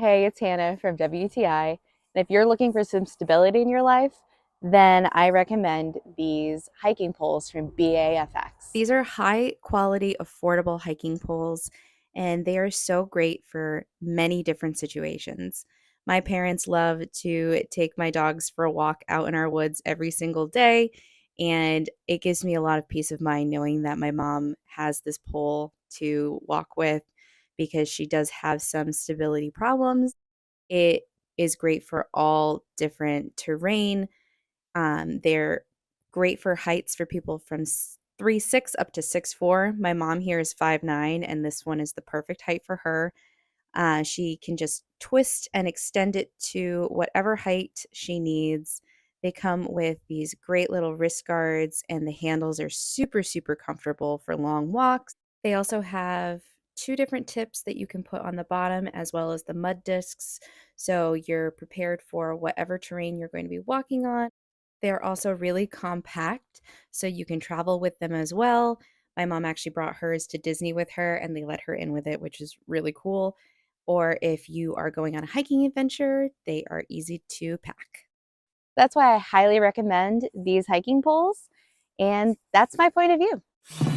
Hey, it's Hannah from WTI. And if you're looking for some stability in your life, then I recommend these hiking poles from BAFX. These are high quality, affordable hiking poles, and they are so great for many different situations. My parents love to take my dogs for a walk out in our woods every single day, and it gives me a lot of peace of mind knowing that my mom has this pole to walk with because she does have some stability problems. It is great for all different terrain. They're great for heights for people from 3'6" up to 6'4". My mom here is 5'9", and this one is the perfect height for her. She can just twist and extend it to whatever height she needs. They come with these great little wrist guards, and the handles are super, super comfortable for long walks. They also have two different tips that you can put on the bottom, as well as the mud discs, so you're prepared for whatever terrain you're going to be walking on. They're also really compact, so you can travel with them as well. My mom actually brought hers to Disney with her, and they let her in with it, which is really cool. Or if you are going on a hiking adventure, they are easy to pack. That's why I highly recommend these hiking poles, and that's my point of view.